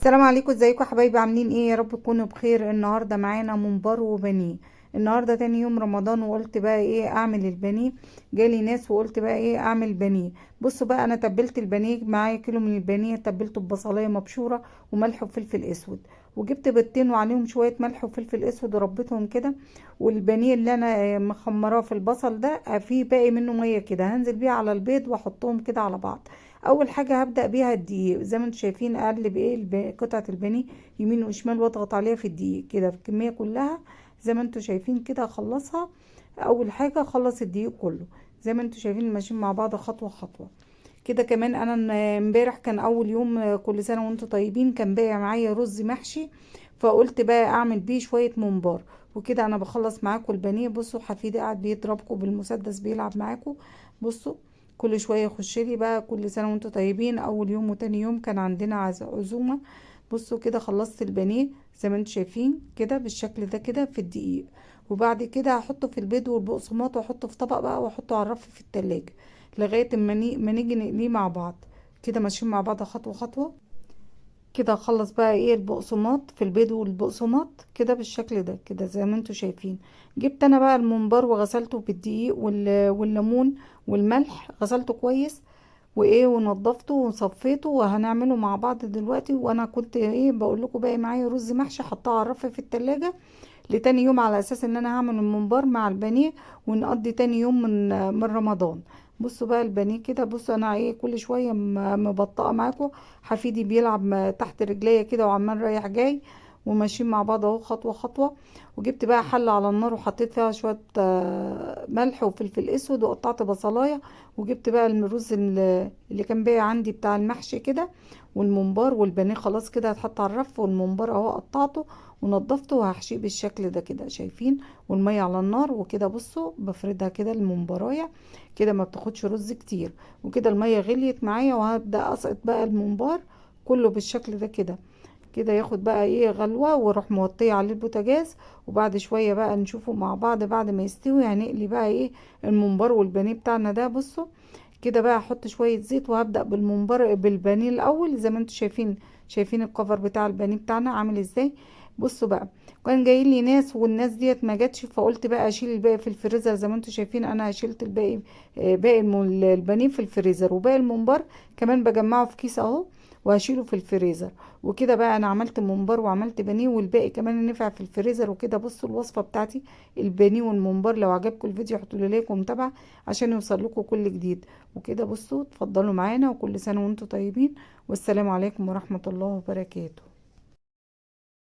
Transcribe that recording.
السلام عليكم، ازيكم يا حبايبي؟ عاملين ايه؟ يا رب تكونوا بخير. النهارده معانا ممبار وبانيه. النهارده تاني يوم رمضان وقلت بقى ايه اعمل البانيه. جالي ناس وقلت بقى ايه اعمل بانيه. بصوا بقى، انا تبلت البانيه. معايا كيلو من البانيه تبلته ببصلايه مبشوره وملح وفلفل اسود، وجبت بيضتين وعليهم شويه ملح وفلفل اسود وربيتهم كده. والبانيه اللي انا مخمراه في البصل ده فيه باقي منه ميه كده، هنزل بيه على البيض واحطهم كده على بعض. اول حاجه هبدا بيها الدقيق، زي ما انتم شايفين اقلب ايه قطعه البانيه يمين وشمال واضغط عليها في الدقيق كده في الكميه كلها. زي ما انتم شايفين كده اخلصها. اول حاجه اخلص الدقيق كله، زي ما انتم شايفين ماشيين مع بعض خطوه خطوه كده. كمان انا امبارح كان اول يوم، كل سنه وانتم طيبين، كان باقي معايا رز محشي، فقلت بقى اعمل بيه شويه ممبار. وكده انا بخلص معاكم البانيه. بصوا حفيدي قاعد بيضربكم بالمسدس بيلعب معاكم. بصوا، كل شويه يخش لي بقى كل سنه وانتم طيبين. اول يوم وتاني يوم كان عندنا عزومه. بصوا كده خلصت البانيه زي ما انتم شايفين كده بالشكل ده كده في الدقيق. وبعد كده هحطه في البيض والبقسماط واحطه في طبق بقى واحطه على الرف في التلاجة لغايه ما نيجي نقليه مع بعض. كده ماشيين مع بعض خطوه خطوه. كده اخلص بقى ايه البقسماط في البيض والبقسماط كده بالشكل ده كده زي ما انتوا شايفين. جبت انا بقى الممبار وغسلته بالدقيق والليمون والملح، غسلته كويس وايه ونضفته وصفيته وهنعمله مع بعض دلوقتي. وانا كنت ايه بقول لكم باقي معايا رز محشي حطاه على الرف في التلاجة لتاني يوم، على اساس ان انا هعمل الممبار مع البانيه ونقضي تاني يوم من رمضان. بصوا بقى البانيه كده. بصوا انا ايه كل شويه مبطئه معاكم. حفيدي بيلعب تحت رجليا كده وعمال رايح جاي وماشيين مع بعض اهو خطوه خطوه. وجبت بقى حله على النار وحطيت فيها شويه ملح وفلفل اسود وقطعت بصلايه. وجبت بقى الرز اللي كان باقي عندي بتاع المحشي كده والممبار والبانيه خلاص كده هتحط على الرف. والممبار اهو قطعته ونضفته وهحشيه بالشكل ده كده شايفين. والمية على النار وكده. بصوا بفردها كده الممبرايه كده ما بتاخدش رز كتير. وكده المية غليت معايا وهبدأ اسقط بقى الممبار كله بالشكل ده كده. كده ياخد بقى ايه غلوة واروح موطية عليه البوتاجاز. وبعد شوية بقى نشوفه مع بعض بعد ما يستوي هنقلي بقى ايه الممبار والبانيه بتاعنا ده. بصوا كده بقى احط شوية زيت وهبدأ بالممبار بالبانيه الاول زي ما انتم شايفين. شايفين الكفر بتاع البانيه بتاعنا عامل ازاي؟ بصوا بقى، كان جاي لي ناس والناس ديت ما جاتش، فقلت بقى اشيل الباقي في الفريزر. زي ما انتم شايفين انا شلت الباقي. باقي البانيه في الفريزر وباقي الممبار كمان بجمعه في كيس اهو وهشيله في الفريزر. وكده بقى انا عملت ممبار وعملت بانيه والباقي كمان نفع في الفريزر. وكده بصوا الوصفه بتاعتي البانيه والممبار. لو عجبكم الفيديو حطوا لي لايك ومتابعه عشان يوصل لكم كل جديد. وكده بصوا اتفضلوا معانا وكل سنه وانتم طيبين، والسلام عليكم ورحمه الله وبركاته.